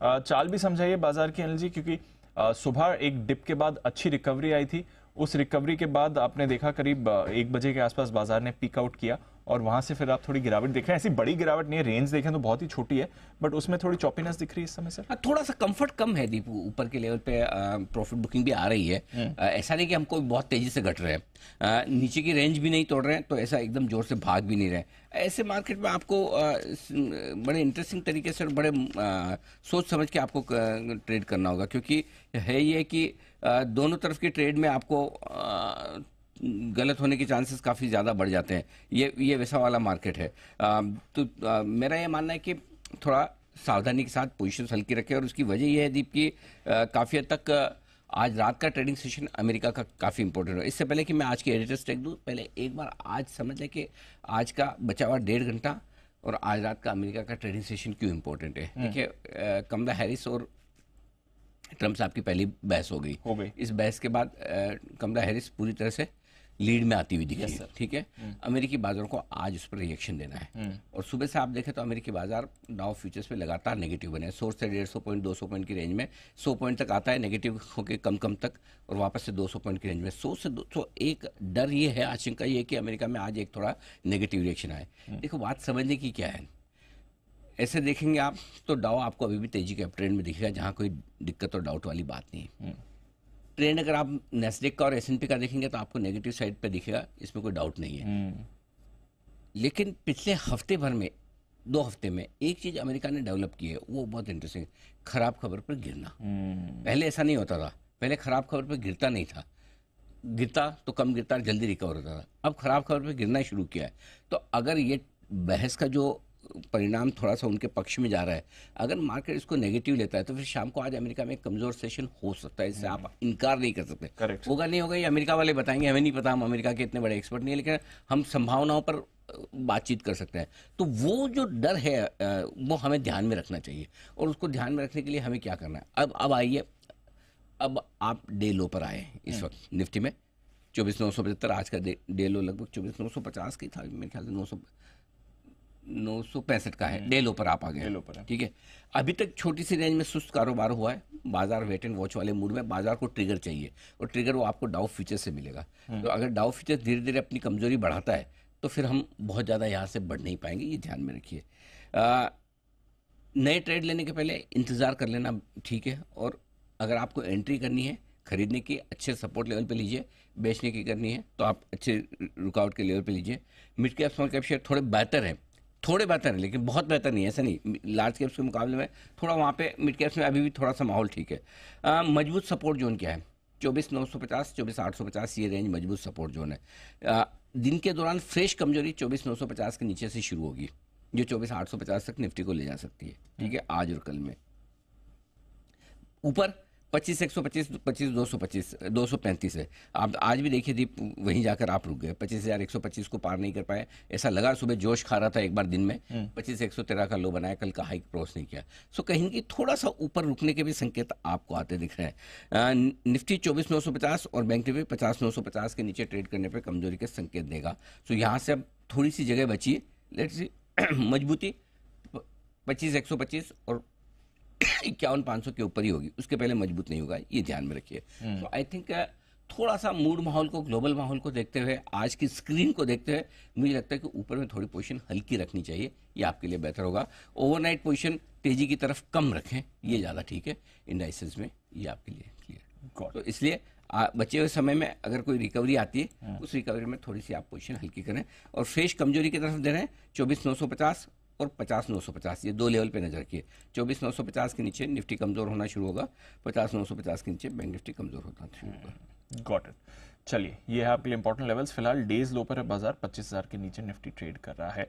चाल भी समझाइए बाजार की अनिल जी, क्योंकि सुबह एक डिप के बाद अच्छी रिकवरी आई थी। उस रिकवरी के बाद आपने देखा करीब 1 बजे के आसपास बाजार ने पीक आउट किया और वहां से फिर आप थोड़ी गिरावट देख रहे हैं। ऐसी बड़ी गिरावट नहीं है, रेंज देखें तो बहुत ही छोटी है, बट उसमें थोड़ी चॉपीनेस दिख रही है इस समय सर। थोड़ा सा कंफर्ट कम है दीप, ऊपर के लेवल पे प्रॉफिट बुकिंग भी आ रही है। ऐसा नहीं कि हमको बहुत तेजी से घट रहे हैं, नीचे की रेंज भी नहीं तोड़ रहे हैं, तो ऐसा एकदम जोर से भाग भी नहीं रहे। ऐसे मार्केट में आपको बड़े इंटरेस्टिंग तरीके से और बड़े सोच समझ के आपको ट्रेड करना होगा, क्योंकि है ये कि दोनों तरफ की ट्रेड में आपको गलत होने के चांसेस काफ़ी ज़्यादा बढ़ जाते हैं। ये वैसा वाला मार्केट है। मेरा ये मानना है कि थोड़ा सावधानी के साथ पोजीशंस हल्की रखें, और उसकी वजह यह है दीप कि काफ़ी हद तक आज रात का ट्रेडिंग सेशन अमेरिका का काफ़ी इंपॉर्टेंट है। इससे पहले कि मैं आज की एडिटर्स टेक दूँ, पहले एक बार आज समझ लें कि आज का बचा हुआ 1.5 घंटा और आज रात का अमेरिका का ट्रेडिंग सेशन क्यों इंपॉर्टेंट है। देखिए, कमला हैरिस और ट्रम्प साहब की पहली बहस हो गई। इस बहस के बाद कमला हैरिस पूरी तरह से लीड में आती हुई दिखी है, ठीक है। अमेरिकी बाजारों को आज उस पर रिएक्शन देना है, और सुबह से आप देखें तो अमेरिकी बाजार डाउ फ्यूचर्स पे लगातार नेगेटिव बने हैं। सोर्स से 150 पॉइंट 200 पॉइंट की रेंज में 100 पॉइंट तक आता है नेगेटिव होकर कम तक, और वापस से 200 पॉइंट की रेंज में 100 से 200। एक डर ये है, आशंका ये है कि अमेरिका में आज एक थोड़ा नेगेटिव रिएक्शन आए। देखो, बात समझने की क्या है, ऐसे देखेंगे आप तो डाउ आपको अभी भी तेजी के अप ट्रेंड में दिखेगा, जहाँ कोई दिक्कत और डाउट वाली बात नहीं है। ट्रेंड अगर आप नेस्डेक का और एस&पी का देखेंगे तो आपको नेगेटिव साइड पे दिखेगा, इसमें कोई डाउट नहीं है। लेकिन पिछले हफ्ते भर में, 2 हफ्ते में एक चीज अमेरिका ने डेवलप की है, वो बहुत इंटरेस्टिंग है, खराब खबर पर गिरना। पहले ऐसा नहीं होता था, पहले खराब खबर पर गिरता नहीं था, गिरता तो कम गिरता, जल्दी रिकवर होता था। अब खराब खबर पर गिरना शुरू किया है। तो अगर ये बहस का जो परिणाम थोड़ा सा उनके पक्ष में जा रहा है, अगर मार्केट इसको नेगेटिव लेता है, तो फिर शाम को आज अमेरिका में एक कमजोर सेशन हो सकता है। इससे आप इनकार नहीं कर सकते। करेक्ट। होगा नहीं होगा ये अमेरिका वाले बताएंगे, हमें नहीं पता, हम अमेरिका के इतने बड़े एक्सपर्ट नहीं है, लेकिन हम संभावनाओं पर बातचीत कर सकते हैं। तो वो जो डर है वो हमें ध्यान में रखना चाहिए, और उसको ध्यान में रखने के लिए हमें क्या करना है। अब आइए, अब आप डे लो पर आए इस वक्त निफ्टी में 24,975, आज का डे लो लगभग 24,950 का ही था मेरे ख्याल से, 965 का है। डे लो पर आप आ गए, ठीक है। अभी तक छोटी सी रेंज में सुस्त कारोबार हुआ है, बाजार वेट एंड वॉच वाले मूड में। बाजार को ट्रिगर चाहिए, और ट्रिगर वो आपको डाउ फ्यूचर से मिलेगा। तो अगर डाउ फ्यूचर धीरे धीरे अपनी कमजोरी बढ़ाता है, तो फिर हम बहुत ज़्यादा यहाँ से बढ़ नहीं पाएंगे, ये ध्यान में रखिए। नए ट्रेड लेने के पहले इंतज़ार कर लेना ठीक है, और अगर आपको एंट्री करनी है खरीदने की, अच्छे सपोर्ट लेवल पे लीजिए। बेचने की करनी है तो आप अच्छे रुकावट के लेवल पे लीजिए। Mid cap small cap share थोड़े बेहतर है, लेकिन बहुत बेहतर नहीं है, ऐसा नहीं। लार्ज कैप्स के मुकाबले में थोड़ा वहाँ पे मिड कैप्स में अभी भी थोड़ा सा माहौल ठीक है। मजबूत सपोर्ट जोन क्या है, 24,950 24,850, ये रेंज मजबूत सपोर्ट जोन है। दिन के दौरान फ्रेश कमजोरी 24,950 के नीचे से शुरू होगी, जो 24,850 तक निफ्टी को ले जा सकती है, ठीक है, आज और कल में। ऊपर 25,125, 25,225, 235 है। आप आज भी देखिए दीप, वहीं जाकर आप रुक गए, 25,125 को पार नहीं कर पाए। ऐसा लगा सुबह जोश खा रहा था एक बार दिन में, 25,113 का लो बनाया, कल का हाइक क्रॉस नहीं किया। सो कहीं की थोड़ा सा ऊपर रुकने के भी संकेत आपको आते दिख रहे हैं। निफ्टी 24,950 और बैंक निफ्टी 50,950 के नीचे ट्रेड करने पर कमजोरी के संकेत देगा। सो यहाँ से अब थोड़ी सी जगह बची है, लेट्स सी मजबूती 25,125 और 51,500 के ऊपर ही होगी, उसके पहले मजबूत नहीं होगा, ये ध्यान में रखिए। तो आई थिंक थोड़ा सा मूड माहौल को, ग्लोबल माहौल को देखते हुए, आज की स्क्रीन को देखते हुए मुझे लगता है कि ऊपर में थोड़ी पोजीशन हल्की रखनी चाहिए, ये आपके लिए बेहतर होगा। ओवरनाइट पोजीशन तेजी की तरफ कम रखें, ये ज़्यादा ठीक है इंडाइसेस में, ये आपके लिए क्लियर। तो इसलिए बचे हुए समय में अगर कोई रिकवरी आती है, उस रिकवरी में थोड़ी सी आप पोजीशन हल्की करें, और फ्रेश कमजोरी की तरफ दे रहे हैं 24,950 और 50,950, ये 2 लेवल पे नजर रखिए। 24,950 के नीचे निफ्टी कमजोर होना शुरू होगा, 50,950 के नीचे बैंक निफ्टी कमजोर होना शुरू होगा। Got it. चलिए, ये है आपके लिए इंपॉर्टेंट लेवल्स। फिलहाल डेज लो पर है बाजार, 25,000 के नीचे निफ्टी ट्रेड कर रहा है।